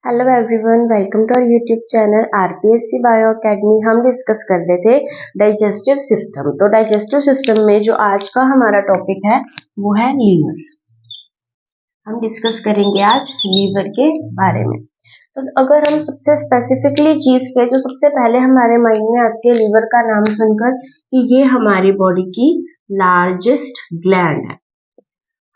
Hello everyone, welcome to our YouTube channel RPSC bio academy. हम discuss कर रहे थे डाइजेस्टिव सिस्टम। तो डाइजेस्टिव सिस्टम में जो आज का हमारा टॉपिक है वो है लीवर। हम डिस्कस करेंगे आज लीवर के बारे में। तो अगर हम सबसे स्पेसिफिकली चीज के जो सबसे पहले हमारे माइंड में आती है लीवर का नाम सुनकर कि ये हमारी बॉडी की लार्जेस्ट ग्लैंड है।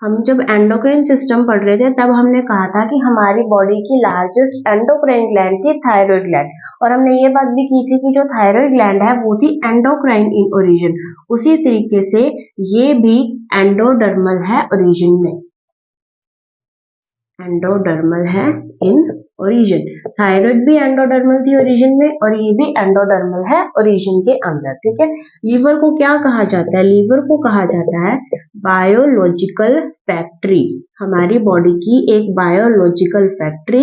हम जब एंडोक्राइन सिस्टम पढ़ रहे थे तब हमने कहा था कि हमारी बॉडी की लार्जेस्ट एंडोक्राइन ग्लैंड थी थायराइड ग्लैंड, और हमने ये बात भी की थी कि जो थायराइड ग्लैंड है वो थी एंडोक्राइन इन ओरिजिन। उसी तरीके से ये भी एंडोडर्मल है ओरिजिन में, एंडोडर्मल है इन ओरिजिन। थायराइड भी एंडोडर्मल थी ओरिजिन में और ये भी एंडोडर्मल है ओरिजिन के अंदर। ठीक है, लीवर को क्या कहा जाता है? लीवर को कहा जाता है बायोलॉजिकल फैक्ट्री, हमारी बॉडी की एक बायोलॉजिकल फैक्ट्री,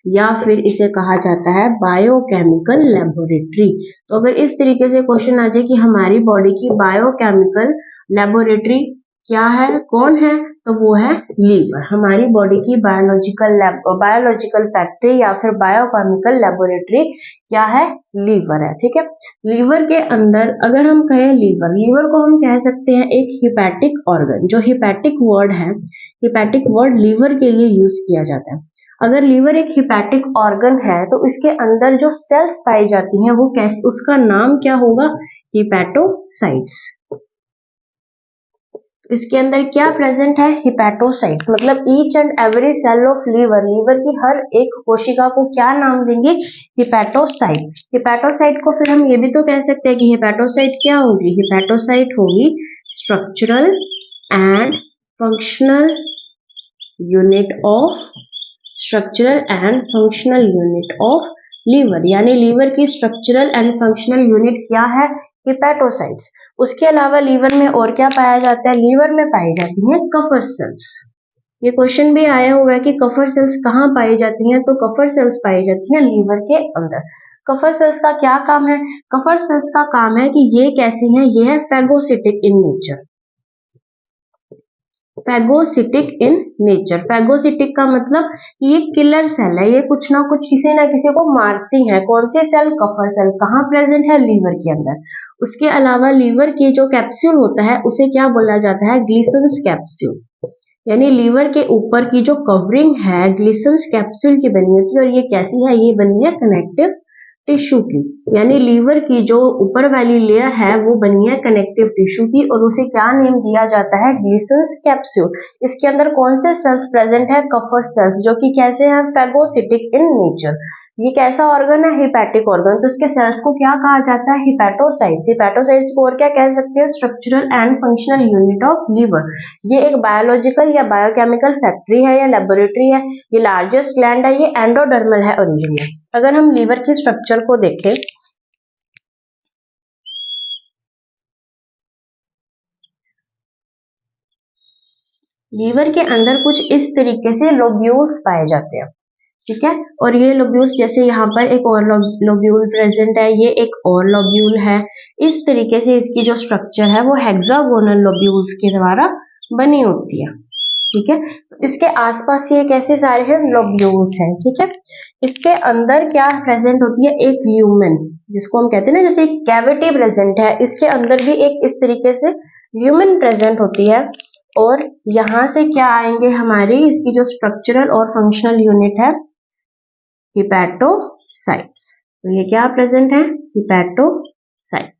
या फिर इसे कहा जाता है बायोकेमिकल लेबोरेटरी। तो अगर इस तरीके से क्वेश्चन आ जाए कि हमारी बॉडी की बायोकेमिकल लेबोरेटरी क्या है, कौन है, तो वो है लीवर। हमारी बॉडी की बायोलॉजिकल फैक्ट्री या फिर बायोकेमिकल लेबोरेटरी क्या है? लीवर है। ठीक है, लीवर के अंदर अगर हम कहें लीवर को हम कह सकते हैं एक हिपैटिक ऑर्गन। जो हिपैटिक वर्ड है, हिपैटिक वर्ड लीवर के लिए यूज किया जाता है। अगर लीवर एक हिपैटिक ऑर्गन है तो इसके अंदर जो सेल्स पाई जाती हैं वो कैसे, उसका नाम क्या होगा? हिपैटोसाइट्स। इसके अंदर क्या प्रेजेंट है? हिपैटोसाइट्स। मतलब each and every cell of liver, liver की हर एक कोशिका को क्या नाम देंगे? हिपैटोसाइट। हिपैटोसाइट को फिर हम ये भी तो कह सकते हैं कि हिपैटोसाइट क्या होगी? हिपैटोसाइट होगी structural and functional unit of liver. यानी लीवर की स्ट्रक्चरल एंड फंक्शनल यूनिट क्या है? हिपैटोसाइट्स। उसके अलावा लीवर में और क्या पाया जाता है? लीवर में पाई जाती हैं कफर सेल्स। ये क्वेश्चन भी आया हुआ है कि कफर सेल्स कहाँ पाई जाती हैं, तो कफर सेल्स पाई जाती हैं लीवर के अंदर। कफर सेल्स का क्या काम है? कफर सेल्स का काम है कि ये कैसी हैं? ये है phagocytic in nature. Phagocytic in nature, phagocytic का मतलब ये किलर सेल है, ये कुछ ना कुछ किसी ना किसी को मारती है। कौन से सेल? कफर सेल। कहाँ प्रेजेंट है? लीवर के अंदर। उसके अलावा लीवर की जो कैप्सूल होता है उसे क्या बोला जाता है? Glisson's capsule. यानी लीवर के ऊपर की जो कवरिंग है ग्लिसन्स कैप्सूल की बनी होती है, और ये कैसी है? ये बनी है कनेक्टिव टिश्यू की। यानी लीवर की जो ऊपर वाली लेयर है वो बनी है कनेक्टिव टिश्यू की, और उसे क्या नेम दिया जाता है? Glisson's capsule. इसके अंदर कौन से सेल्स प्रेजेंट है? कफर सेल्स, जो कि कैसे हैं? Phagocytic in nature. ये कैसा ऑर्गन है? Hepatic organ. तो इसके सेल्स को क्या कहा जाता है? हिपैटोसाइट्स। हिपैटोसाइट्स को और क्या कह सकते हैं? Structural and functional unit of liver. ये एक बायोलॉजिकल या बायोकेमिकल फैक्ट्री है या लेबोरेटरी है। ये लार्जेस्ट ग्लैंड है, ये एंडोडर्मल है ओरिजिन में। अगर हम लीवर की स्ट्रक्चर को देखें, लीवर के अंदर कुछ इस तरीके से लोब्यूल्स पाए जाते हैं। ठीक है, और ये लोब्यूल्स, जैसे यहाँ पर एक और लोब्यूल प्रेजेंट है, ये एक और लोब्यूल है। इस तरीके से इसकी जो स्ट्रक्चर है वो हेक्सागोनल लोब्यूल्स के द्वारा बनी होती है। ठीक है, तो इसके आसपास ये कैसे सारे हैं? लोब्यूल्स हैं। ठीक है, इसके अंदर क्या प्रेजेंट होती है? एक ल्यूमेन, जिसको हम कहते हैं ना, जैसे एक कैविटी प्रेजेंट है, इसके अंदर भी एक इस तरीके से ल्यूमेन प्रेजेंट होती है। और यहाँ से क्या आएंगे? हमारी इसकी जो स्ट्रक्चरल और फंक्शनल यूनिट है हिपैटोसाइट। तो ये क्या प्रेजेंट है? हिपैटोसाइट।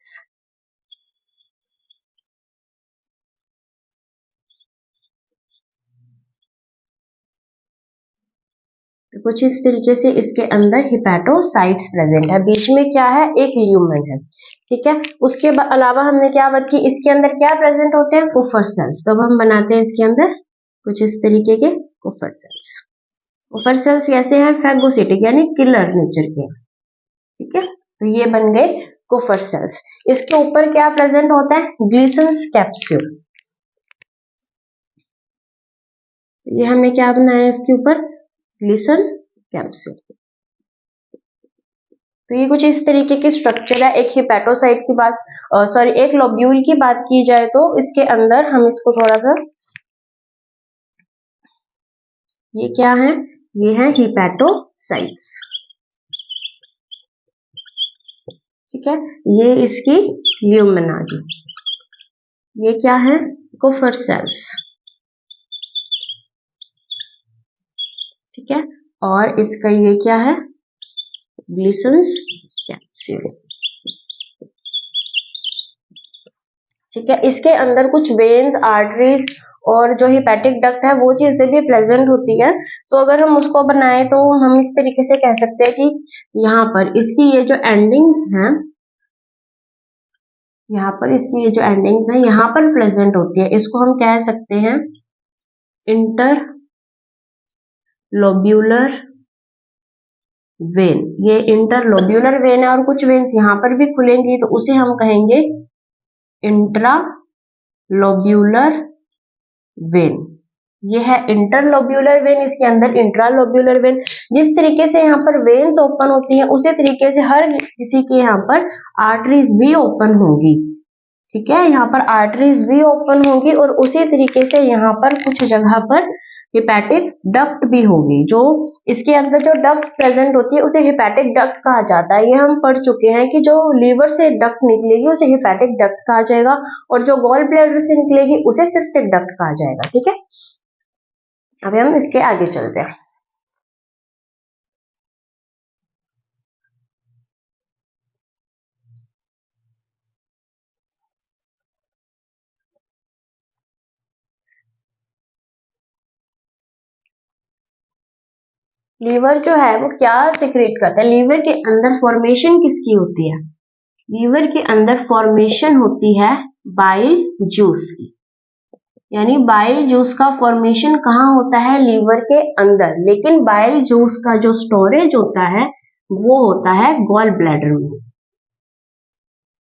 तो कुछ इस तरीके से इसके अंदर हिपैटोसाइट्स प्रेजेंट है। बीच में क्या है? एक ल्यूमेन है। ठीक है, उसके अलावा हमने क्या बात की? इसके अंदर क्या प्रेजेंट होते हैं? कुफर सेल्स। तो अब हम बनाते हैं इसके अंदर कुछ इस तरीके के कुफर सेल्स। कुफर सेल्स कैसे हैं? फैगोसिटिक यानी किलर नेचर के। ठीक है, तो ये बन गए कुफर सेल्स। इसके ऊपर क्या प्रेजेंट होता है? Glisson's capsule. ये हमने क्या बनाया इसके ऊपर? Glisten capsule. तो ये कुछ इस तरीके की स्ट्रक्चर है। एक हिपैटोसाइट की बात, सॉरी, एक लोब्यूल की बात की जाए तो इसके अंदर हम इसको थोड़ा सा, ये क्या है? ये है हिपैटोसाइट। साइड्स, ठीक है। ये इसकी ल्यूमिना दी, ये क्या है, कुफर सेल्स, ठीक है। और इसका ये क्या है, ग्लिसन्स कैप्सूल, ठीक है। इसके अंदर कुछ वेन्स, आर्टरीज और जो हिपैटिक डक्ट है वो चीजें भी प्रेजेंट होती है। तो अगर हम उसको बनाए तो हम इस तरीके से कह सकते हैं कि यहाँ पर इसकी ये जो एंडिंग्स हैं, यहाँ पर इसकी ये जो एंडिंग्स हैं यहाँ पर प्रेजेंट होती है, इसको हम कह सकते हैं इंटरलोब्यूलर वेन। ये इंटरलोब्यूलर वेन है और कुछ वेन्स यहाँ पर भी खुलेंगी तो उसे हम कहेंगे इंट्रालोब्यूलर वेन। ये है इंटरलोब्यूलर वेन, इसके अंदर इंट्रालोब्यूलर वेन। जिस तरीके से यहाँ पर वेन्स ओपन होती हैं उसी तरीके से हर किसी के यहाँ पर आर्टरीज भी ओपन होंगी, ठीक है। यहाँ पर आर्टरीज भी ओपन होंगी और उसी तरीके से यहाँ पर कुछ जगह पर हिपैटिक डक्ट भी होगी। जो इसके अंदर जो डक्ट प्रेजेंट होती है उसे हिपैटिक डक्ट कहा जाता है। ये हम पढ़ चुके हैं कि जो लीवर से डक्ट निकलेगी उसे हिपैटिक डक्ट कहा जाएगा और जो गॉल ब्लैडर से निकलेगी उसे सिस्टिक डक्ट कहा जाएगा, ठीक है। अब हम इसके आगे चलते हैं। लीवर जो है वो क्या सिक्रेट करता है, लीवर के अंदर फॉर्मेशन किसकी होती है, लीवर के अंदर फॉर्मेशन होती है बाइल जूस की। यानी बाइल जूस का फॉर्मेशन कहाँ होता है, लीवर के अंदर। लेकिन बाइल जूस का जो स्टोरेज होता है वो होता है गॉल ब्लैडर में।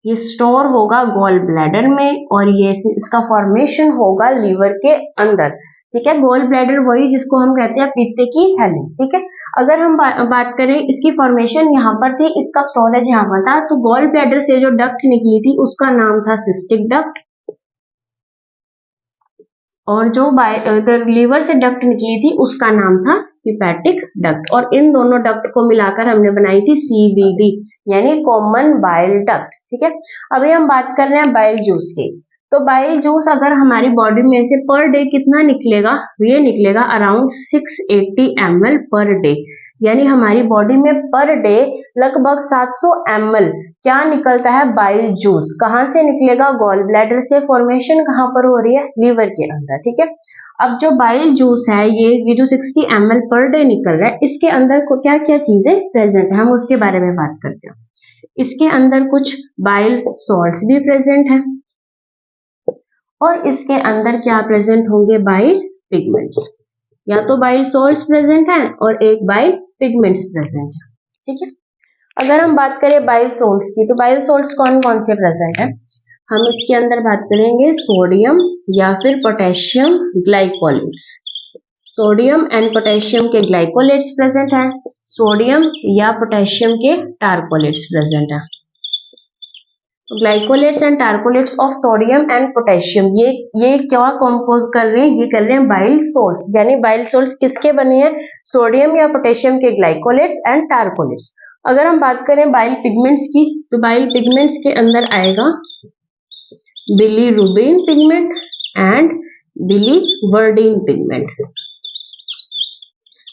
ये स्टोर होगा गॉल ब्लैडर में और ये इसका फॉर्मेशन होगा लीवर के अंदर, ठीक है। गॉल ब्लैडर वही जिसको हम कहते हैं पीते की थैली, ठीक है। अगर हम बात करें इसकी फॉर्मेशन यहाँ पर थी, इसका स्टोरेज यहाँ पर था, तो गॉल ब्लैडर से जो डक्ट निकली थी उसका नाम था सिस्टिक डक्ट और जो लीवर से डक्ट निकली थी उसका नाम था हिपैटिक डक्ट। और इन दोनों डक्ट को मिलाकर हमने बनाई थी CBD यानी कॉमन बाइल डक्ट, ठीक है। अभी हम बात कर रहे हैं बाइल जूस की। तो बाइल जूस अगर हमारी बॉडी में से पर डे कितना निकलेगा, ये निकलेगा अराउंड 680 ml पर डे। यानी हमारी बॉडी में पर डे लगभग 700 ml क्या निकलता है, बाइल जूस। कहाँ से निकलेगा, गॉल ब्लैडर से। फॉर्मेशन कहाँ पर हो रही है, लीवर के अंदर, ठीक है। अब जो बाइल जूस है ये जो 60 ml पर डे निकल रहा है, इसके अंदर को क्या क्या चीजें प्रेजेंट है हम उसके बारे में बात करते हैं। इसके अंदर कुछ बाइल सॉल्ट्स भी प्रेजेंट है और इसके अंदर क्या प्रेजेंट होंगे, बाइल पिगमेंट्स। या तो बाइल सॉल्ट्स प्रेजेंट है और एक बाइल पिगमेंट्स प्रेजेंट है, ठीक है। अगर हम बात करें बाइल सॉल्ट्स की, तो बाइल सॉल्ट्स कौन कौन से प्रेजेंट है, हम इसके अंदर बात करेंगे सोडियम या फिर potassium glycolates. Sodium and potassium के ग्लाइकोलेट्स प्रेजेंट है, सोडियम या पोटेशियम के टारकोलेट्स प्रेजेंट है। ग्लाइकोलेट्स एंड टारकोलेट्स ऑफ सोडियम एंड पोटेशियम ये क्या कंपोज कर रहे हैं, ये कर रहे हैं बाइल सॉल्ट्स। यानी बाइल सॉल्ट्स किसके बने हैं, सोडियम या पोटेशियम के ग्लाइकोलेट्स एंड टारकोलेट्स। अगर हम बात करें बाइल पिगमेंट्स की, तो बाइल पिगमेंट्स के अंदर आएगा bilirubin pigment and biliverdin pigment.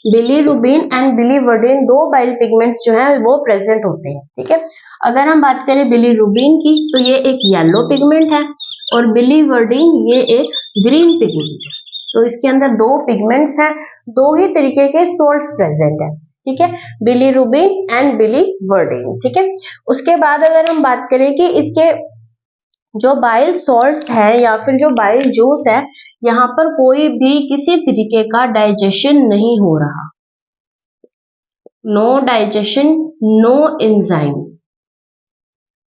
Bilirubin and biliverdin दो बाइल पिगमेंट्स जो है वो प्रेजेंट होते हैं, ठीक है। अगर हम बात करें बिलीरुबिन की, तो ये एक येलो पिगमेंट है और बिलीवर्डिन ये एक ग्रीन पिगमेंट है। तो इसके अंदर दो पिगमेंट्स हैं, दो ही तरीके के सॉल्ट्स प्रेजेंट है, ठीक है, बिलीरुबिन एंड बिलीवर्डिन, ठीक है। उसके बाद अगर हम बात करें कि इसके जो बाइल सॉल्ट्स है या फिर जो बाइल जूस है, यहाँ पर कोई भी किसी तरीके का डाइजेशन नहीं हो रहा, नो डाइजेशन, नो एंजाइम,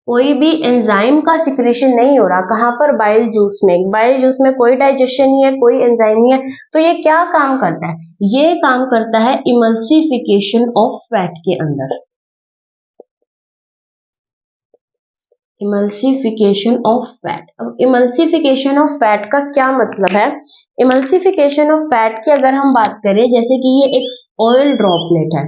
कोई भी एंजाइम का सिक्रेशन नहीं हो रहा। कहाँ पर, बाइल जूस में। बाइल जूस में कोई डाइजेशन नहीं है, कोई एंजाइम नहीं है। तो ये क्या काम करता है, ये काम करता है इमल्सिफिकेशन ऑफ फैट के अंदर। Emulsification of fat. अब इमल्सिफिकेशन ऑफ फैट का क्या मतलब है, इमल्सिफिकेशन ऑफ फैट की अगर हम बात करें, जैसे कि ये एक ऑयल ड्रॉपलेट है।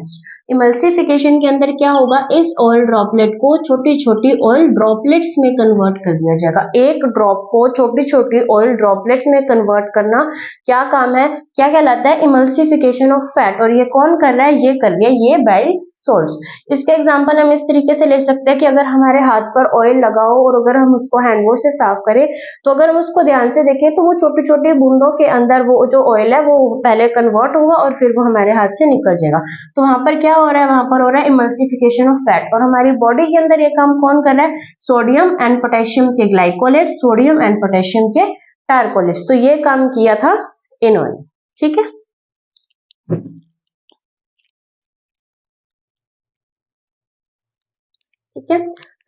इमल्सिफिकेशन के अंदर क्या होगा, इस ऑयल ड्रॉपलेट को छोटी छोटी ऑयल ड्रॉपलेट्स में कन्वर्ट कर दिया जाएगा। एक ड्रॉप को छोटी छोटी ऑयल ड्रॉपलेट्स में कन्वर्ट करना क्या काम है, क्या कहलाता है, इमल्सिफिकेशन ऑफ फैट। और ये कौन कर रहा है, ये कर रही है ये बाइल सोल्स। इसका एग्जांपल हम इस तरीके से ले सकते हैं कि अगर हमारे हाथ पर ऑयल लगा हो और अगर हम उसको हैंड वॉश से साफ करें, तो अगर हम उसको ध्यान से देखें तो वो छोटी छोटी बूंदों के अंदर वो जो ऑयल है वो पहले कन्वर्ट होगा और फिर वो हमारे हाथ से निकल जाएगा। तो वहां पर क्या हो रहा है, वहां पर हो रहा है इमल्सिफिकेशन ऑफ फैट। और हमारी बॉडी के अंदर ये काम कौन कर रहा है, सोडियम एंड पोटेशियम के ग्लाइकोलेट, सोडियम एंड पोटेशियम के टारकोलेट्स। तो ये काम किया था इन्होंने, ठीक है। ठीक है,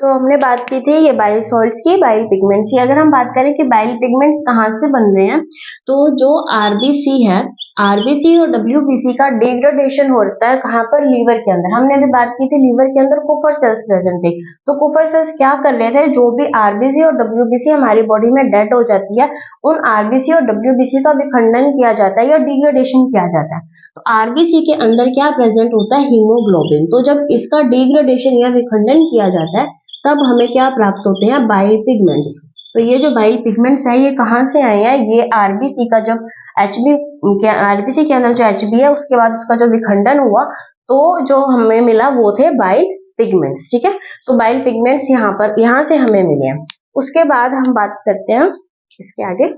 तो हमने बात की थी ये बाइल सॉल्ट्स की, बाइल पिगमेंट्स की। अगर हम बात करें कि बाइल पिगमेंट्स कहाँ से बन रहे हैं, तो जो आरबीसी है, आरबीसी और डब्ल्यूबीसी का डिग्रेडेशन होता है कहाँ पर, लीवर के अंदर। हमने अभी बात की थी लीवर के अंदर कुफर सेल्स प्रेजेंट थे, तो कुफर सेल्स क्या कर रहे थे, जो भी आरबीसी और डब्ल्यूबीसी हमारी बॉडी में डेड हो जाती है, उन आरबीसी और डब्ल्यूबीसी का विखंडन किया जाता है या डिग्रेडेशन किया जाता है। तो आरबीसी के अंदर क्या प्रेजेंट होता है, हीमोग्लोबिन। तो जब इसका डिग्रेडेशन या विखंडन किया जाता है तब हमें क्या प्राप्त होते हैं, बाइल पिगमेंट्स। तो ये जो बाइल पिगमेंट्स है ये कहाँ से आए हैं, ये आरबीसी का जब आरबीसी के अंदर जो एचबी है उसके बाद उसका जो विखंडन हुआ तो जो हमें मिला वो थे बाइल पिगमेंट्स, ठीक है। तो बाइल पिगमेंट्स यहाँ से हमें मिले हैं। उसके बाद हम बात करते हैं इसके आगे,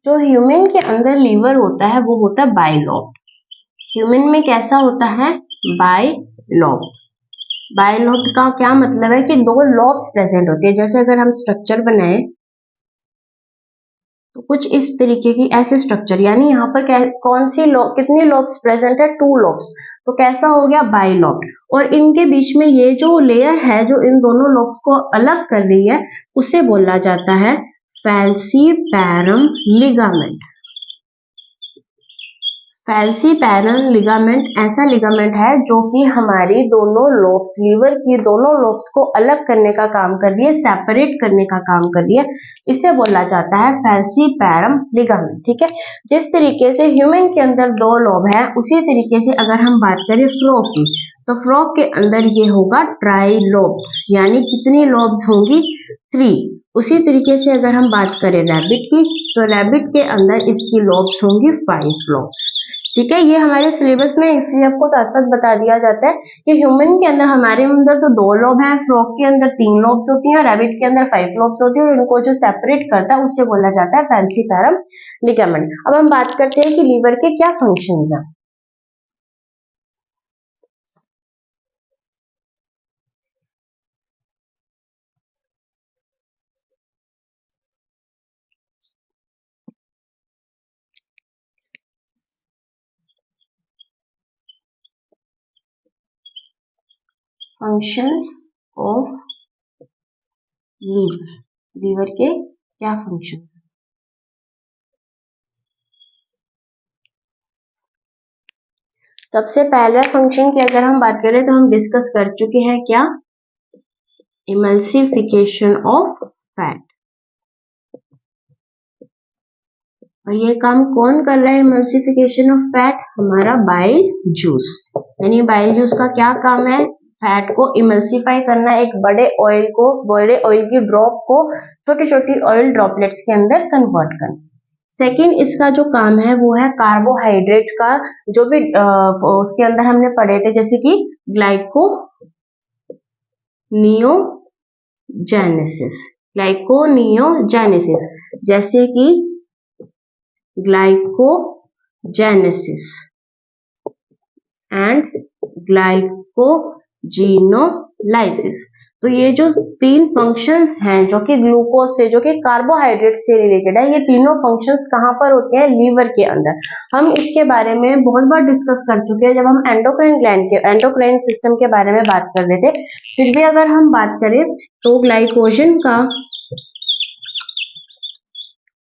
जो ह्यूमन के अंदर लीवर होता है वो होता है बाइलॉब। ह्यूमन में कैसा होता है, बाइलॉब। बाइलॉब का क्या मतलब है कि दो लॉब्स प्रेजेंट होते हैं। जैसे अगर हम स्ट्रक्चर बनाए तो कुछ इस तरीके की ऐसे स्ट्रक्चर, यानी यहाँ पर कौन सी कितनी लॉब्स प्रेजेंट है, 2 लॉब्स। तो कैसा हो गया, बाइलॉब। और इनके बीच में ये जो लेयर है जो इन दोनों लॉब्स को अलग कर रही है उसे बोला जाता है फैल्सीपैरम लिगामेंट। फैल्सीपैरम लिगामेंट ऐसा लिगामेंट है जो कि हमारी दोनों लोब्स, लीवर की दोनों लोब्स को अलग करने का काम कर रही है, सेपरेट करने का काम कर रही है। इसे बोला जाता है फैल्सीपैरम लिगामेंट, ठीक है। जिस तरीके से ह्यूमन के अंदर 2 लोब है, उसी तरीके से अगर हम बात करें फ्रॉग की, तो फ्रॉग के अंदर ये होगा ट्राइलोब, यानी कितनी लोब्स होंगी, 3। उसी तरीके से अगर हम बात करें रैबिट की, तो रैबिट के अंदर इसकी लोब्स होंगी 5 लोब्स, ठीक है। ये हमारे सिलेबस में इसलिए आपको साथ साथ बता दिया जाता है कि ह्यूमन के अंदर, हमारे अंदर तो 2 लोब हैं, फ्रॉग के अंदर 3 लोब्स होती हैं, रैबिट के अंदर 5 लोब्स होती है, और इनको जो सेपरेट करता है उसे बोला जाता है फैल्सीपैरम लिगामेंट। अब हम बात करते हैं कि लीवर के क्या फंक्शंस हैं। फंक्शंस ऑफ लीवर, लीवर के क्या फंक्शन। सबसे पहले फंक्शन की अगर हम बात करें तो हम डिस्कस कर चुके हैं क्या, इमल्सिफिकेशन ऑफ फैट। और ये काम कौन कर रहा है, इमल्सिफिकेशन ऑफ फैट, हमारा बाइल जूस। यानी बाइल जूस का क्या काम है, फैट को इमल्सिफाई करना, एक बड़े ऑयल की ड्रॉप को छोटी छोटी ऑयल ड्रॉपलेट्स के अंदर कन्वर्ट करना। सेकेंड इसका जो काम है वो है कार्बोहाइड्रेट का, जो भी उसके अंदर हमने पढ़े थे, जैसे कि ग्लाइकोनियोजेनेसिस, जैसे कि ग्लाइकोजेनेसिस एंड ग्लाइकोजीनोलाइसिस। तो ये जो 3 फंक्शंस हैं जो कि ग्लूकोज से, जो कि कार्बोहाइड्रेट से रिलेटेड है, ये तीनों फंक्शंस कहाँ पर होते हैं, लीवर के अंदर। हम इसके बारे में बहुत बार डिस्कस कर चुके हैं जब हम एंडोक्राइन सिस्टम के बारे में बात कर रहे थे। फिर भी अगर हम बात करें तो ग्लाइकोजन का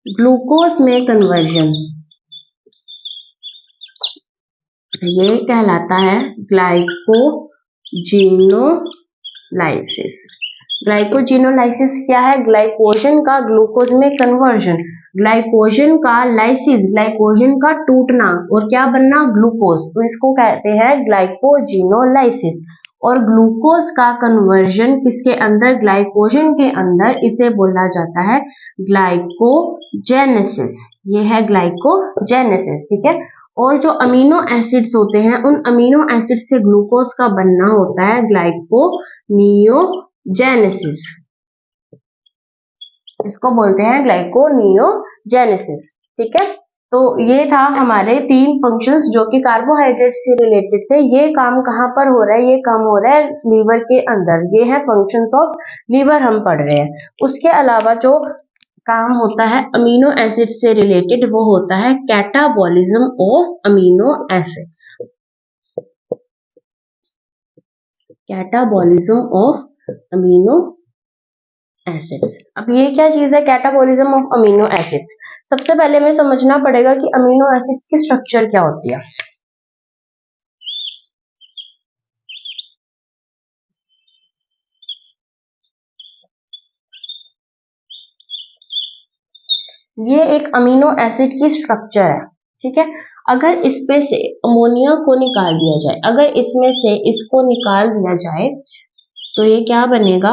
ग्लूकोज में कन्वर्जन, ये कहलाता है ग्लाइकोजिनोलाइसिस। ग्लाइकोजिनोलाइसिस क्या है? ग्लाइकोजन का ग्लूकोज में कन्वर्जन, ग्लाइकोजन का लाइसिस, ग्लाइकोजन का टूटना और क्या बनना? ग्लूकोज, तो इसको कहते हैं ग्लाइकोजिनोलाइसिस। और ग्लूकोज का कन्वर्जन किसके अंदर? ग्लाइकोजन के अंदर, इसे बोला जाता है ग्लाइकोजेनेसिस। ये है ग्लाइकोजेनेसिस, ठीक है। और जो अमीनो एसिड्स होते हैं, उन अमीनो एसिड से ग्लूकोज का बनना होता है ग्लाइकोनियोजेनेसिस, इसको बोलते हैं ग्लाइकोनियोजेनेसिस, ठीक है। तो ये था हमारे 3 फंक्शंस जो कि कार्बोहाइड्रेट से रिलेटेड थे। ये काम कहाँ पर हो रहा है? ये काम हो रहा है लीवर के अंदर। ये है फंक्शंस ऑफ लीवर हम पढ़ रहे हैं। उसके अलावा जो काम होता है अमीनो एसिड से रिलेटेड, वो होता है catabolism of amino acids. Catabolism of amino acids. अब ये क्या चीज है कैटाबॉलिज्म ऑफ अमीनो एसिड्स? सबसे पहले हमें समझना पड़ेगा कि अमीनो एसिड्स की स्ट्रक्चर क्या होती है। ये एक अमीनो एसिड की स्ट्रक्चर है, ठीक है। अगर इसमें से अमोनिया को निकाल दिया जाए, अगर इसमें से इसको निकाल दिया जाए तो ये क्या बनेगा?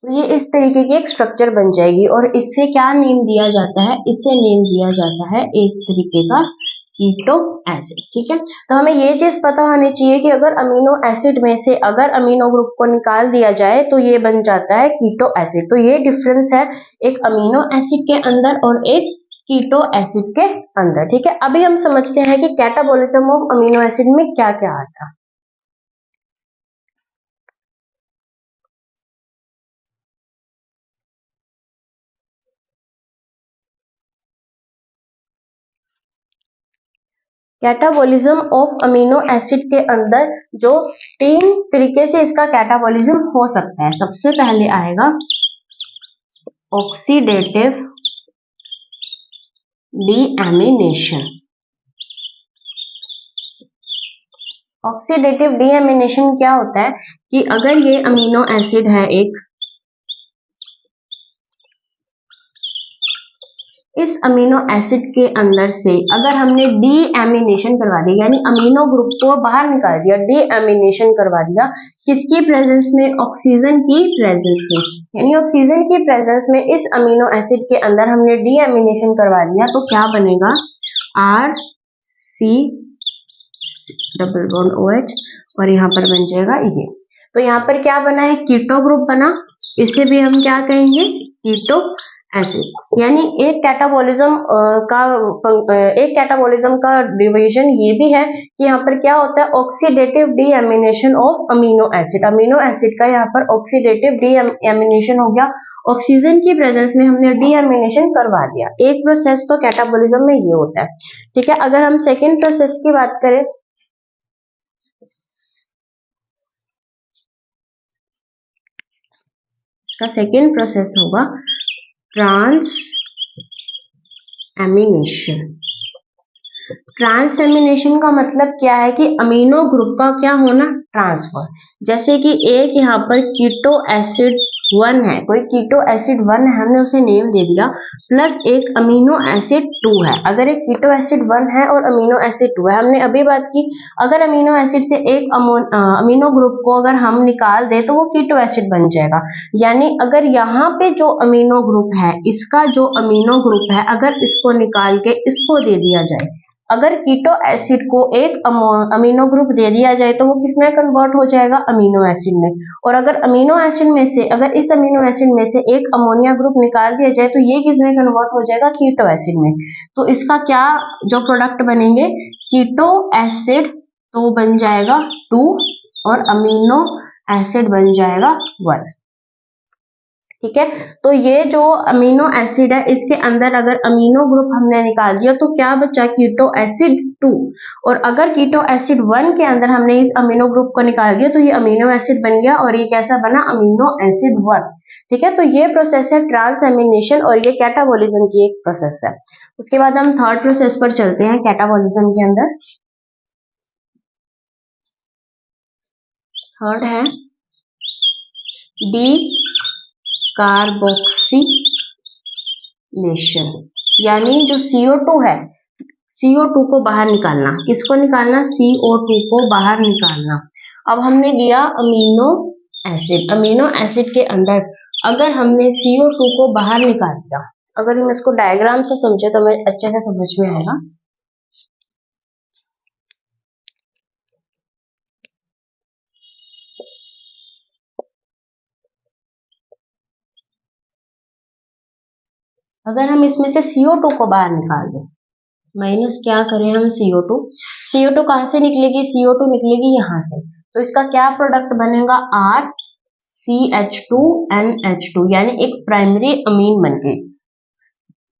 तो ये इस तरीके की एक स्ट्रक्चर बन जाएगी और इससे क्या नेम दिया जाता है? इससे नेम दिया जाता है एक तरीके का कीटो एसिड, ठीक है। तो हमें ये चीज पता होनी चाहिए कि अगर अमीनो एसिड में से अगर अमीनो ग्रुप को निकाल दिया जाए तो ये बन जाता है कीटो एसिड। तो ये डिफरेंस है एक अमीनो एसिड के अंदर और एक कीटो एसिड के अंदर, ठीक है। अभी हम समझते हैं कि कैटाबॉलिज्म ऑफ अमीनो एसिड में क्या क्या आता है। कैटाबॉलिज्म ऑफ अमीनो एसिड के अंदर जो 3 तरीके से इसका कैटाबॉलिज्म हो सकता है। सबसे पहले आएगा ऑक्सीडेटिव डीएमिनेशन। ऑक्सीडेटिव डीएमिनेशन क्या होता है कि अगर ये अमीनो एसिड है एक, इस अमीनो एसिड के अंदर से अगर हमने डीएमिनेशन करवा दिया, यानी अमीनो ग्रुप को बाहर निकाल दिया, डीएमिनेशन करवा दिया, किसकी प्रेजेंस में? ऑक्सीजन की प्रेजेंस में। यानी ऑक्सीजन की प्रेजेंस में इस अमीनो एसिड के अंदर हमने डीएमिनेशन करवा दिया तो क्या बनेगा? RC≡OH और यहाँ पर बन जाएगा ये। तो यहाँ पर क्या बना है? कीटो ग्रुप बना। इसे भी हम क्या कहेंगे? Keto acid. यानी एक कैटाबॉलिज्म का डिवीजन ये भी है कि यहाँ पर क्या होता है? Oxidative deamination of amino acid. Amino acid का यहाँ पर ऑक्सीडेटिव डीएमिनेशन हो गया, ऑक्सीजन की प्रेजेंस में हमने डीएमिनेशन करवा दिया। एक प्रोसेस तो कैटाबॉलिज्म में ये होता है, ठीक है। अगर हम सेकेंड प्रोसेस की बात करें, इसका सेकेंड प्रोसेस होगा ट्रांसएमिनेशन। ट्रांसएमिनेशन का मतलब क्या है कि अमीनो ग्रुप का क्या होना? ट्रांसफर। जैसे कि एक यहाँ पर कीटो एसिड 1 है, कोई कीटो एसिड 1 है, हमने उसे नेम दे दिया, प्लस एक अमीनो एसिड 2 है। अगर एक कीटो एसिड 1 है और अमीनो एसिड 2 है, हमने अभी बात की अगर अमीनो एसिड से एक अमीनो ग्रुप को अगर हम निकाल दे तो वो कीटो एसिड बन जाएगा। यानी अगर यहाँ पे जो अमीनो ग्रुप है, इसका जो अमीनो ग्रुप है, अगर इसको निकाल के इसको दे दिया जाए, अगर कीटो एसिड को एक अमीनो ग्रुप दे दिया जाए तो वो किसमें कन्वर्ट हो जाएगा? अमीनो एसिड में। और अगर अमीनो एसिड में से अगर इस अमीनो एसिड में से एक अमोनिया ग्रुप निकाल दिया जाए तो ये किसमें कन्वर्ट हो जाएगा? कीटो एसिड में। तो इसका क्या जो प्रोडक्ट बनेंगे? कीटो एसिड तो बन जाएगा 2 और अमीनो एसिड बन जाएगा 1। ठीक है। तो ये जो अमीनो एसिड है इसके अंदर अगर अमीनो ग्रुप हमने निकाल दिया तो क्या बचा, कीटो एसिड 2। और अगर कीटो एसिड 1 के अंदर हमने इस अमीनो ग्रुप को निकाल दिया तो ये अमीनो एसिड बन गया और ये कैसा बना, अमीनो एसिड 1। ठीक है, तो ये प्रोसेस है ट्रांसएमिनेशन और ये कैटाबॉलिज्म की एक प्रोसेस है। उसके बाद हम थर्ड प्रोसेस पर चलते हैं कैटाबॉलिज्म के अंदर। थर्ड है डी कार्बोक्सिलेशन, यानी जो CO2 है, CO2 को बाहर निकालना। किसको निकालना, CO2 को बाहर निकालना। अब हमने लिया अमीनो एसिड, अमीनो एसिड के अंदर अगर हमने CO2 को बाहर निकाल दिया, अगर हम इसको डायग्राम से समझे तो हमें अच्छे से समझ में आएगा। अगर हम इसमें से CO2 को बाहर निकाल दें, माइनस क्या करें हम CO2 कहां से निकलेगी, CO2 निकलेगी यहां से, तो इसका क्या प्रोडक्ट बनेगा, RCH2NH2, यानी एक प्राइमरी अमीन बन गई।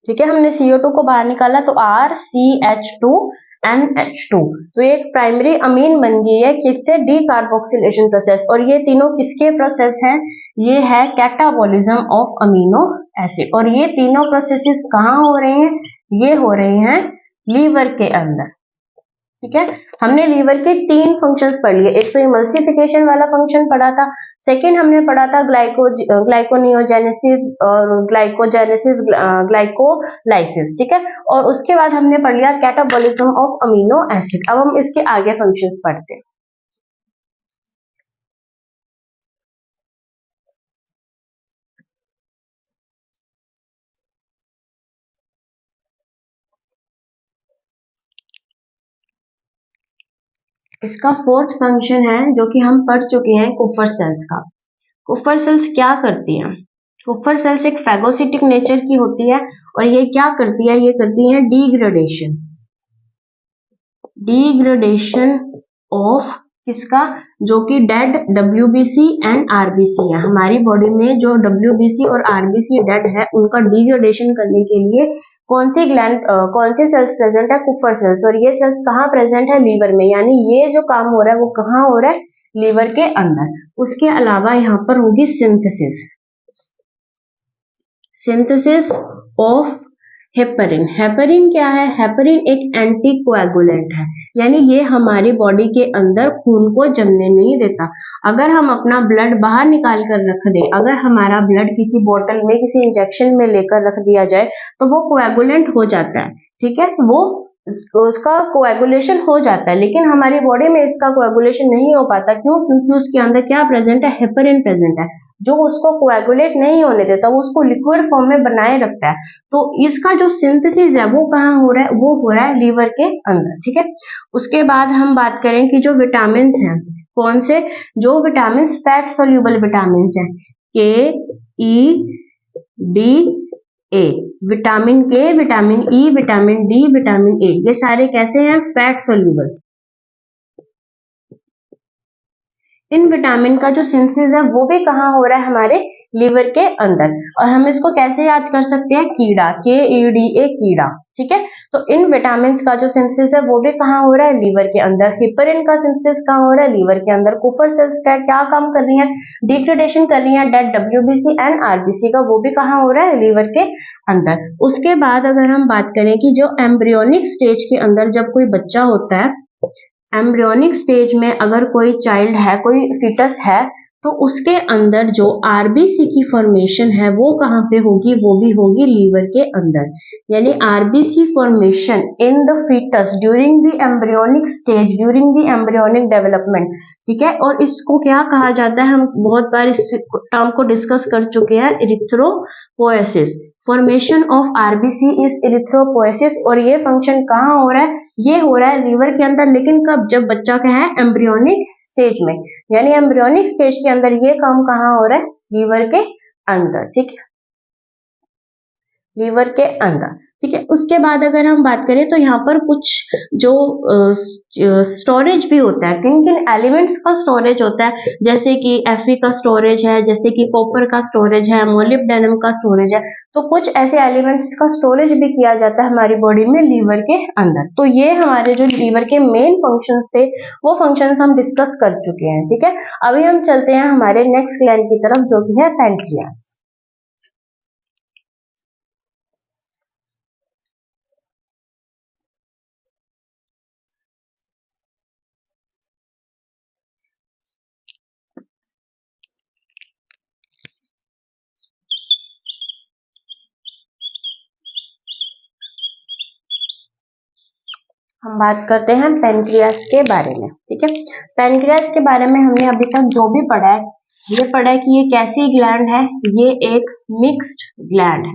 ठीक है, हमने CO2 को बाहर निकाला तो RCH2NH2, तो एक प्राइमरी अमीन बन गई है किससे, डी कार्बोक्सिलेशन प्रोसेस। और ये तीनों किसके प्रोसेस हैं, ये है कैटाबॉलिज्म ऑफ अमीनो एसिड। और ये तीनों प्रोसेसेस कहाँ हो रहे हैं, ये हो रहे हैं लीवर के अंदर। ठीक है, हमने लीवर के 3 फंक्शंस पढ़ लिए। एक तो इमल्सिफिकेशन वाला फंक्शन पढ़ा था, सेकंड हमने पढ़ा था ग्लाइकोनियोजेनेसिस और ग्लाइकोलाइसिस। ठीक है, और उसके बाद हमने पढ़ लिया कैटाबॉलिज्म ऑफ अमीनो एसिड। अब हम इसके आगे फंक्शंस पढ़ते हैं। इसका फोर्थ फंक्शन है जो कि हम पढ़ चुके हैं, कुफर सेल्स का। कुफर सेल्स क्या करती हैं, कुफर सेल्स एक फैगोसिटिक नेचर की होती है और ये क्या करती है, ये करती है डिग्रेडेशन ऑफ किसका, जो कि डेड WBC एंड RBC है। हमारी बॉडी में जो WBC और RBC डेड है उनका डिग्रेडेशन करने के लिए कौन सी सेल्स प्रेजेंट है, कुफर सेल्स। और ये सेल्स कहाँ प्रेजेंट है, लीवर में, यानी ये जो काम हो रहा है वो कहाँ हो रहा है, लीवर के अंदर। उसके अलावा यहाँ पर होगी सिंथेसिस ऑफ हेपरिन। हेपरिन क्या है, हेपरिन एक एंटीकोएगुलेंट है, यानी ये हमारी बॉडी के अंदर खून को जमने नहीं देता। अगर हम अपना ब्लड बाहर निकाल कर रख दें, अगर हमारा ब्लड किसी बोतल में किसी इंजेक्शन में लेकर रख दिया जाए तो वो कोएगुलेंट हो जाता है। ठीक है, वो उसका कोएगुलेशन हो जाता है, लेकिन हमारी बॉडी में इसका कोएगुलेशन नहीं हो पाता। क्यों, क्योंकि उसके अंदर क्या प्रेजेंट है, हेपरिन प्रेजेंट है, जो उसको कोएगुलेट नहीं होने देता, वो उसको लिक्विड फॉर्म में बनाए रखता है। तो इसका जो सिंथेसिस है वो कहाँ हो रहा है, वो हो रहा है लीवर के अंदर। ठीक है, उसके बाद हम बात करें कि जो विटामिन हैं, कौन से, जो विटामिन फैट सोल्यूबल विटामिन हैं, KE, D, A, विटामिन के, vitamin E, vitamin D, vitamin A, ये सारे कैसे हैं, फैट सोल्यूबल। इन विटामिन का जो सिंथेसिस है वो भी कहाँ हो रहा है, हमारे लीवर के अंदर। और हम इसको कैसे याद कर सकते हैं, कीड़ा, KEDA, कीड़ा। ठीक है, तो इन विटामिन का जो सिंथेसिस है वो भी कहाँ हो रहा है, लीवर के अंदर। हिपरिन का सिंथेसिस कहाँ हो रहा है, लीवर के अंदर। कुफर सेल्स का क्या काम कर रही है, डिग्रेडेशन कर रही है डेड WBC एंड RBC का, वो भी कहाँ हो रहा है, लीवर के अंदर। उसके बाद अगर हम बात करें कि जो एम्ब्रियोनिक स्टेज के अंदर जब कोई बच्चा होता है, एम्ब्रियोनिक स्टेज में अगर कोई चाइल्ड है, कोई फीटस है, तो उसके अंदर जो RBC की फॉर्मेशन है वो कहाँ पे होगी, वो भी होगी लीवर के अंदर। यानी RBC formation in the foetus during the embryonic stage, during the embryonic development. ठीक है, और इसको क्या कहा जाता है, हम बहुत बार इस टर्म को डिस्कस कर चुके हैं, erythropoiesis. Formation of RBC is erythropoiesis. और ये फंक्शन कहाँ हो रहा है, ये हो रहा है लीवर के अंदर, लेकिन कब, जब बच्चा क्या है, एम्ब्रियोनिक स्टेज में। यानी एम्ब्रियोनिक स्टेज के अंदर ये काम कहाँ हो रहा है, लीवर के अंदर। ठीक है, लीवर के अंदर। ठीक है। उसके बाद अगर हम बात करें तो यहाँ पर कुछ जो स्टोरेज भी होता है, किन किन एलिमेंट्स का स्टोरेज होता है, जैसे कि Fe का स्टोरेज है, जैसे कि कॉपर का स्टोरेज है, मोलिब्डेनम का स्टोरेज है। तो कुछ ऐसे एलिमेंट्स का स्टोरेज भी किया जाता है हमारी बॉडी में लीवर के अंदर। तो ये हमारे जो लीवर के मेन फंक्शंस थे वो फंक्शंस हम डिस्कस कर चुके हैं। ठीक है, अभी हम चलते हैं हमारे नेक्स्ट ग्लैंड की तरफ जो कि है पैनक्रियास। हम बात करते हैं पैनक्रियास के बारे में। ठीक है, पैनक्रियास के बारे में हमने अभी तक जो भी पढ़ा है, ये पढ़ा है कि ये कैसी ग्लैंड है, ये एक मिक्स्ड ग्लैंड है।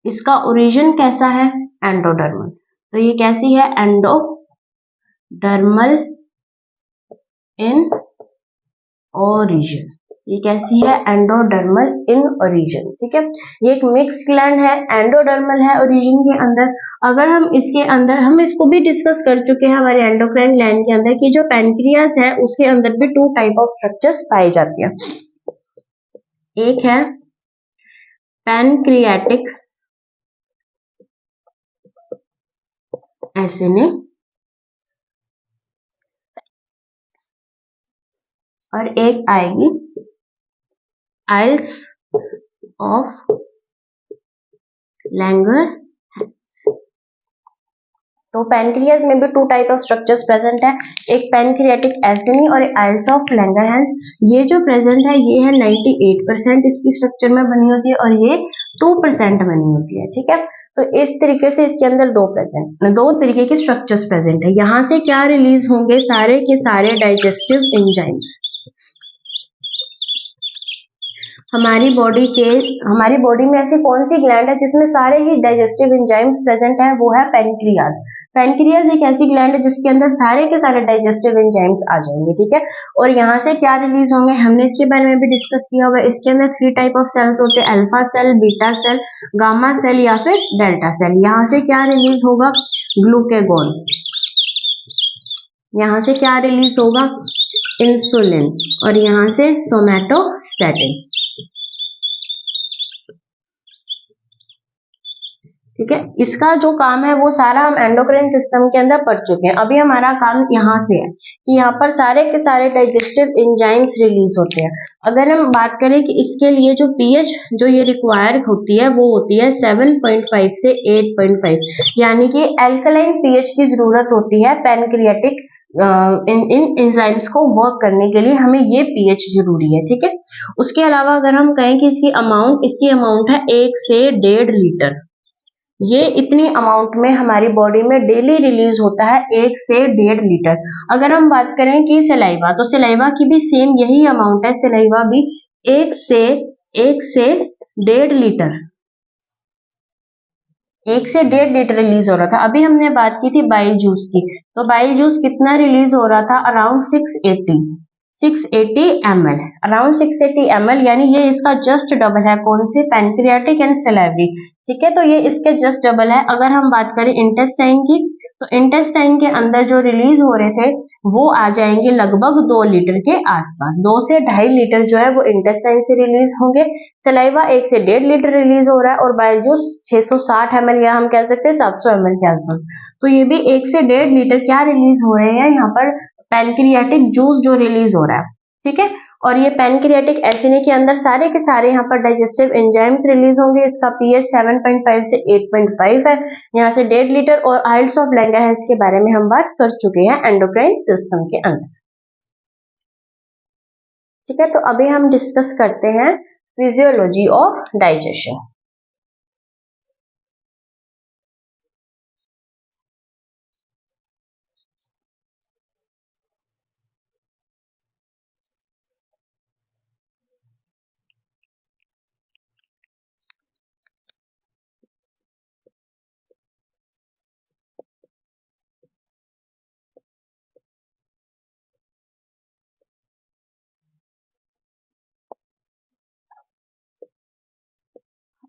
इसका ओरिजिन कैसा है, एंडोडर्मल। तो ये कैसी है, एंडोडर्मल इन ओरिजिन। ये कैसी है, एंडोडर्मल इन ओरिजिन। ठीक है, ये एक मिक्स ग्लैंड है, एंडोडर्मल है ओरिजिन के अंदर। अगर हम इसके अंदर, हम इसको भी डिस्कस कर चुके हैं हमारे एंडोक्राइन ग्लैंड के अंदर, कि जो पैनक्रियास है उसके अंदर भी टू टाइप ऑफ स्ट्रक्चर्स पाई जाती है। एक है पैनक्रियाटिक एसिनी और एक आएगी आइल्स ऑफ लैंगरहैंस। तो पैनक्रियास में भी two type of structures present है, एक पैनक्रियाटिक एसिनी और एक आइल्स ऑफ लैंगरहैंस। ये जो प्रेजेंट है ये है 98% इसकी स्ट्रक्चर में बनी होती है और ये 2% बनी होती है। ठीक है, तो इस तरीके से इसके अंदर दो तरीके के स्ट्रक्चर्स प्रेजेंट है। यहाँ से क्या रिलीज होंगे, सारे के सारे डाइजेस्टिव एंजाइम्स। हमारी बॉडी में ऐसी कौन सी ग्लैंड है जिसमें सारे ही डाइजेस्टिव एंजाइम्स प्रेजेंट है, वो है पैनक्रियाज। पैनक्रियाज एक ऐसी ग्लैंड है जिसके अंदर सारे के सारे डाइजेस्टिव एंजाइम्स आ जाएंगे। ठीक है, और यहाँ से क्या रिलीज होंगे, हमने इसके बारे में भी डिस्कस किया हुआ है। इसके अंदर 3 टाइप ऑफ सेल्स होते हैं, alpha cell, beta cell, gamma cell या फिर डेल्टा सेल। यहाँ से क्या रिलीज होगा, ग्लूकेगॉन। यहाँ से क्या रिलीज होगा, इंसुलिन। और यहाँ से सोमैटोस्टैटिन। ठीक है, इसका जो काम है वो सारा हम एंडोक्राइन सिस्टम के अंदर पढ़ चुके हैं। अभी हमारा काम यहाँ से है कि यहाँ पर सारे के सारे डाइजेस्टिव एंजाइम्स रिलीज होते हैं। अगर हम बात करें कि इसके लिए जो पीएच जो ये रिक्वायर होती है वो होती है 7.5 से 8.5, यानी कि एल्कलाइन पीएच की जरूरत होती है पैनक्रियाटिक इन एंजाइम्स को वर्क करने के लिए, हमें ये पीएच जरूरी है। ठीक है, उसके अलावा अगर हम कहें कि इसकी अमाउंट है 1 से 1.5 लीटर। ये इतनी अमाउंट में हमारी बॉडी में डेली रिलीज होता है 1 से 1.5 लीटर। अगर हम बात करें कि सलाइवा, तो सलाइवा की भी सेम यही अमाउंट है, सलाइवा भी 1 से 1.5 लीटर, 1 से 1.5 लीटर रिलीज हो रहा था। अभी हमने बात की थी बाइल जूस की, तो बाइल जूस कितना रिलीज हो रहा था, अराउंड 680 ml, अराउंड 680 ml, यानी ये इसका जस्ट डबल है, कौन से, पैनक्रियाटिक एंड सलाइवरी। ठीक है, तो ये इसके जस्ट डबल है। अगर हम बात करें इंटेस्टाइन की, तो इंटेस्टाइन के अंदर जो रिलीज हो रहे थे वो आ जाएंगे लगभग 2 लीटर के आसपास, 2 से 2.5 लीटर जो है वो इंटेस्टाइन से रिलीज होंगे। सलाइवा 1 से 1.5 लीटर रिलीज हो रहा है और बाइल जूस 660 ml या हम कह सकते हैं 700 ml के आसपास। तो ये भी 1 से 1.5 लीटर क्या रिलीज हो रहे हैं यहाँ पर, पैनक्रियाटिक जूस जो रिलीज हो रहा है। ठीक है, और ये पैनक्रियाटिक एसिनी के अंदर सारे के सारे यहाँ पर डाइजेस्टिव एंजाइम्स रिलीज होंगे। इसका पीएच 7.5 से 8.5 है, यहाँ से 1.5 लीटर। और आइल्स ऑफ लैंगरहैंस के बारे में हम बात कर चुके हैं एंडोक्राइन सिस्टम के अंदर। ठीक है, तो अभी हम डिस्कस करते हैं फिजियोलॉजी ऑफ डाइजेशन।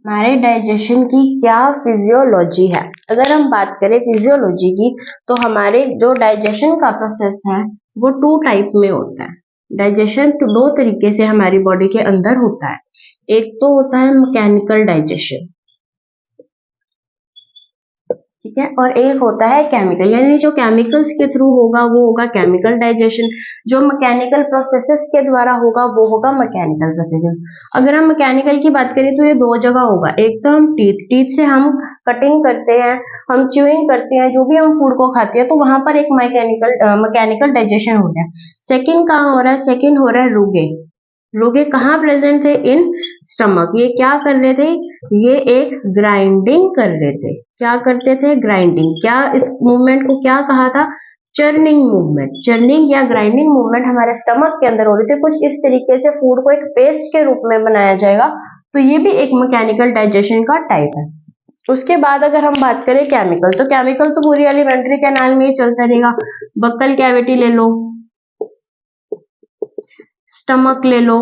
हमारे डाइजेशन की क्या फिजियोलॉजी है। अगर हम बात करें फिजियोलॉजी की, तो हमारे जो डाइजेशन का प्रोसेस है वो 2 टाइप में होता है। डाइजेशन तो 2 तरीके से हमारी बॉडी के अंदर होता है। एक तो होता है मैकेनिकल डाइजेशन, ठीक है, और एक होता है केमिकल, यानी जो केमिकल्स के थ्रू होगा वो होगा केमिकल डाइजेशन, जो मैकेनिकल प्रोसेसेस के द्वारा होगा वो होगा मैकेनिकल प्रोसेसेस। अगर हम मैकेनिकल की बात करें तो ये 2 जगह होगा। एक तो हम टीथ से हम कटिंग करते हैं, हम च्यूइंग करते हैं, जो भी हम फूड को खाते हैं, तो वहां पर एक मैकेनिकल डाइजेशन हो रहा है। सेकेंड कहाँ हो रहा है? सेकेंड हो रहा है रुगे। रुगे कहाँ प्रेजेंट थे? In stomach. ये क्या कर रहे थे? ये एक ग्राइंडिंग कर रहे थे। क्या करते थे? ग्राइंडिंग। क्या इस मूवमेंट को क्या कहा था? Churning movement. चर्निंग या ग्राइंडिंग मूवमेंट हमारे स्टमक के अंदर हो रही थी। कुछ इस तरीके से फूड को एक पेस्ट के रूप में बनाया जाएगा, तो ये भी एक मैकेनिकल डाइजेशन का टाइप है। उसके बाद अगर हम बात करें केमिकल, तो केमिकल तो पूरी एलिमेंट्री कैनाल में ही चलता रहेगा। बक्कल कैविटी ले लो, स्टमक ले लो,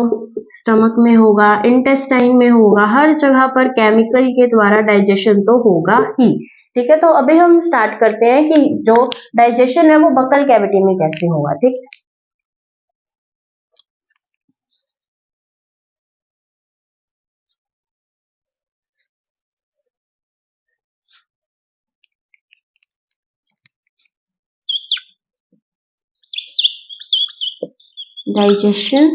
स्टमक में होगा, इंटेस्टाइन में होगा, हर जगह पर केमिकल के द्वारा डाइजेशन तो होगा ही। ठीक है, तो अभी हम स्टार्ट करते हैं कि जो डाइजेशन है वो बक्कल कैविटी में कैसे होगा। ठीक है, डाइजेशन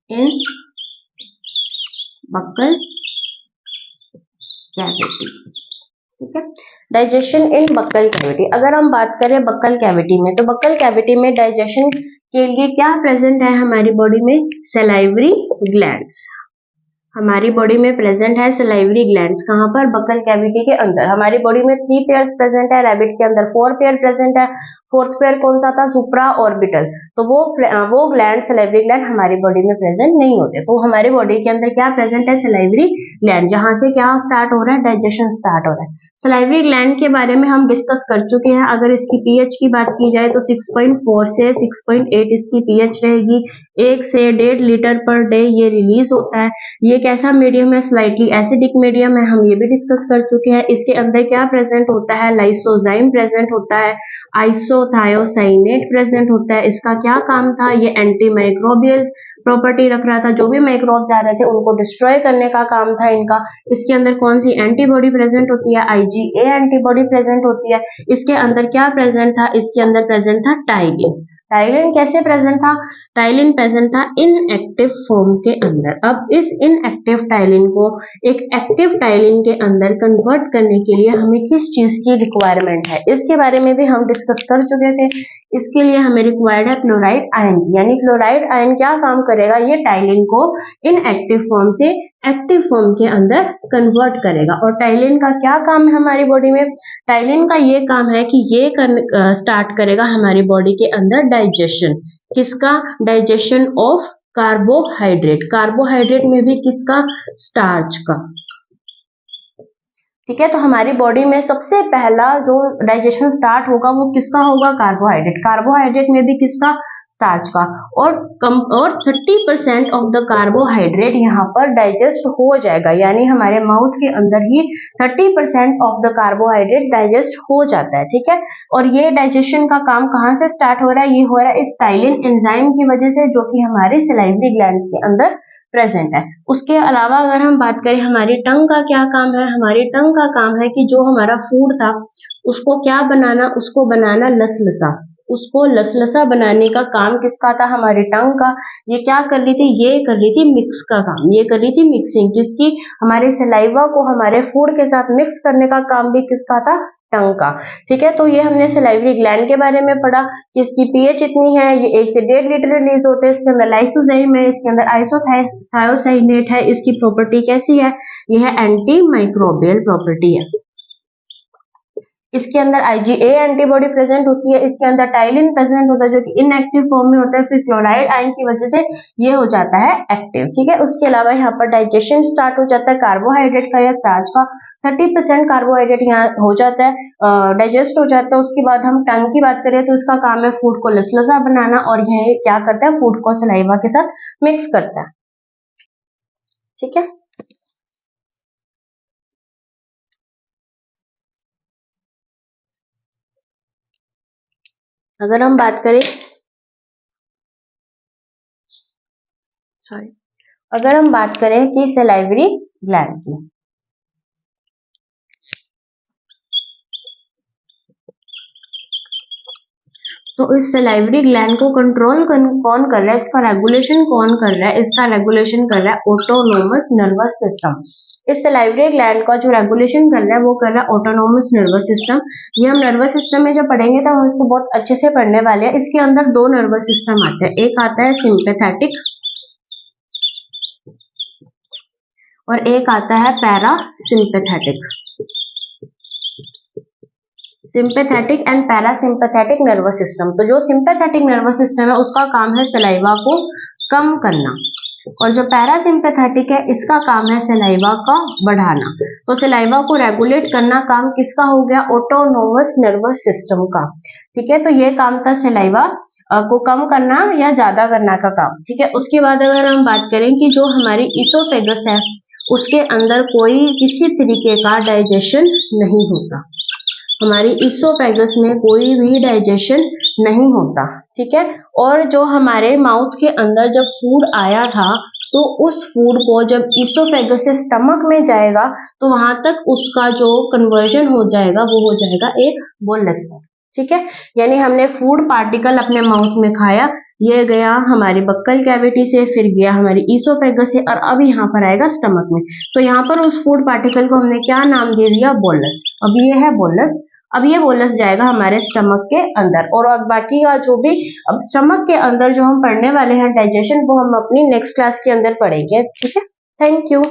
इन बक्कल कैविटी। ठीक है, डाइजेशन इन बक्कल कैविटी। अगर हम बात करें बक्कल कैविटी में, तो बक्कल कैविटी में डाइजेशन के लिए क्या प्रेजेंट है हमारी बॉडी में? Salivary glands. हमारी बॉडी में प्रेजेंट है सलाइवरी ग्लैंड्स। कहाँ पर? बक्कल कैविटी के अंदर। हमारी बॉडी में 3 पेयर्स प्रेजेंट है, रैबिट के अंदर 4 पेयर प्रेजेंट है। फोर्थ पेयर कौन सा था? सुप्रा ऑर्बिटल। तो वो ग्लैंड, सलाइवरी ग्लैंड हमारी बॉडी में प्रेजेंट नहीं होते। तो हमारी बॉडी के अंदर क्या प्रेजेंट है? सलाइवरी ग्लैंड, जहां से क्या स्टार्ट हो रहा है? डाइजेशन स्टार्ट हो रहा है। सलाइवरी ग्लैंड के बारे में हम डिस्कस कर चुके हैं। अगर इसकी पीएच की बात की जाए तो 6.4 से 6.8 इसकी पीएच रहेगी। 1 से 1.5 लीटर पर डे ये रिलीज होता है। ये कैसा मीडियम है? स्लाइटली एसिडिक मीडियम है, हम ये भी डिस्कस कर चुके हैं। इसके अंदर क्या प्रेजेंट होता है? लाइसोजाइम प्रेजेंट होता है, आइसोथायोसाइनेट प्रेजेंट होता है। इसका क्या काम था? ये एंटी माइक्रोबियल प्रॉपर्टी रख रहा था। जो भी माइक्रोब्स आ रहे थे उनको डिस्ट्रॉय करने का काम था इनका। इसके अंदर कौन सी एंटीबॉडी प्रेजेंट होती है? आईजीए एंटीबॉडी प्रेजेंट होती है। इसके अंदर क्या प्रेजेंट था? इसके अंदर प्रेजेंट था टाइलिन। टाइलिन कैसे प्रेजेंट था? टाइलिन प्रेजेंट था इनएक्टिव फॉर्म के अंदर। अब इस इनएक्टिव टाइलिन को एक एक्टिव टाइलिन के अंदर कन्वर्ट करने के लिए हमें किस चीज की रिक्वायरमेंट है, इसके बारे में भी हम डिस्कस कर चुके थे। इसके लिए हमें रिक्वायर्ड है क्लोराइड आयन की, यानी क्लोराइड आयन क्या काम करेगा? ये टाइलिन को इनएक्टिव फॉर्म से एक्टिव फॉर्म के अंदर कन्वर्ट करेगा। और टाइलिन का क्या काम है हमारी बॉडी में? टाइलिन का ये काम है कि ये स्टार्ट करेगा हमारी बॉडी के अंदर डाइजेशन। किसका? Digestion of carbohydrate. कार्बोहाइड्रेट में भी किसका? स्टार्च का। ठीक है, तो हमारी बॉडी में सबसे पहला जो डाइजेशन स्टार्ट होगा वो किसका होगा? कार्बोहाइड्रेट। कार्बोहाइड्रेट में भी किसका? स्टार्च का। और 30% ऑफ द कार्बोहाइड्रेट यहाँ पर डाइजेस्ट हो जाएगा, यानी हमारे माउथ के अंदर ही 30% ऑफ द कार्बोहाइड्रेट डाइजेस्ट हो जाता है। ठीक है, और ये डाइजेशन का काम कहाँ से स्टार्ट हो रहा है? ये हो रहा है इस टाइलिन एंजाइम की वजह से, जो कि हमारे सलाइवरी ग्लैंड्स के अंदर प्रेजेंट है। उसके अलावा अगर हम बात करें हमारी टंग का क्या काम है? हमारी टंग का काम है कि जो हमारा फूड था उसको क्या बनाना? उसको बनाना लसलसा। उसको लसलसा बनाने का काम किसका था? हमारी टंग का। ये क्या कर रही थी? ये कर रही थी मिक्स का काम। ये कर रही थी मिक्सिंग, किसकी? हमारे सलाइवा को हमारे फूड के साथ मिक्स करने का काम भी किसका था? टंग का। ठीक है, तो ये हमने सलाइवरी ग्लैंड के बारे में पढ़ा कि इसकी पीएच इतनी है, ये 1 से 1.5 लीटर रिलीज होते हैं। इसके अंदर लाइसोजाइम है, इसके अंदर आइसोथायोसाइनेट है। इसकी प्रॉपर्टी कैसी है? ये है एंटी माइक्रोबियल प्रॉपर्टी है। इसके अंदर आईजीए एंटीबॉडी प्रेजेंट होती है। इसके अंदर टाइलिन प्रेजेंट होता है जो कि इनएक्टिव फॉर्म में होता है, फिर क्लोराइड आयन की वजह से ये हो जाता है एक्टिव। ठीक है, उसके अलावा यहाँ पर डाइजेशन स्टार्ट हो जाता है कार्बोहाइड्रेट का या स्टार्च का। 30% कार्बोहाइड्रेट यहाँ हो जाता है, डाइजेस्ट हो जाता है। उसके बाद हम टंग की बात करें तो इसका काम है फूड को लसलसा बनाना, और यह क्या करता है? फूड को सलाइवा के साथ मिक्स करता है। ठीक है, अगर हम बात करें कि सलाइवरी ग्लैंड की, तो इस सलाइवरी ग्लैंड को कंट्रोल कौन कर रहा है, इसका रेगुलेशन कौन कर रहा है, इसका रेगुलेशन कर रहा है ऑटोनोमस नर्वस सिस्टम। इस सलाइवरी ग्लैंड का जो रेगुलेशन कर रहा है वो कर रहा है ऑटोनोमस नर्वस सिस्टम। ये हम नर्वस सिस्टम में जब पढ़ेंगे तो हम इसको बहुत अच्छे से पढ़ने वाले हैं। इसके अंदर दो नर्वस सिस्टम आते हैं, एक आता है सिंपैथेटिक और एक आता है parasympathetic. Sympathetic and parasympathetic nervous system. तो जो सिंपैथेटिक नर्वस सिस्टम है उसका काम है सलाइवा को कम करना, और जो पैरासिम्पैथेटिक है इसका काम है सलाइवा का बढ़ाना। तो सलाइवा को रेगुलेट करना काम किसका हो गया, ऑटोनोमस नर्वस सिस्टम का। ठीक है, तो ये काम था सलाइवा को कम करना या ज्यादा करना का काम। ठीक है, उसके बाद अगर हम बात करें कि जो हमारी इसोफेगस है उसके अंदर कोई किसी तरीके का डाइजेशन नहीं होता, हमारी इसोफेगस में कोई भी डाइजेशन नहीं होता। ठीक है, और जो हमारे माउथ के अंदर जब फूड आया था तो उस फूड को जब इसोफेगस से स्टमक में जाएगा तो वहां तक उसका जो कन्वर्जन हो जाएगा वो हो जाएगा एक बोलस में। ठीक है, यानी हमने फूड पार्टिकल अपने माउथ में खाया, ये गया हमारी बक्कल कैविटी से, फिर गया हमारी इसोफेगस से, और अब यहाँ पर आएगा स्टमक में। तो यहाँ पर उस फूड पार्टिकल को हमने क्या नाम दे दिया, बोलस। अब ये है बोलस। अब ये बोलस जाएगा हमारे स्टमक के अंदर, और बाकी का जो भी अब स्टमक के अंदर जो हम पढ़ने वाले हैं डाइजेशन, वो हम अपनी नेक्स्ट क्लास के अंदर पढ़ेंगे। ठीक है, थैंक यू।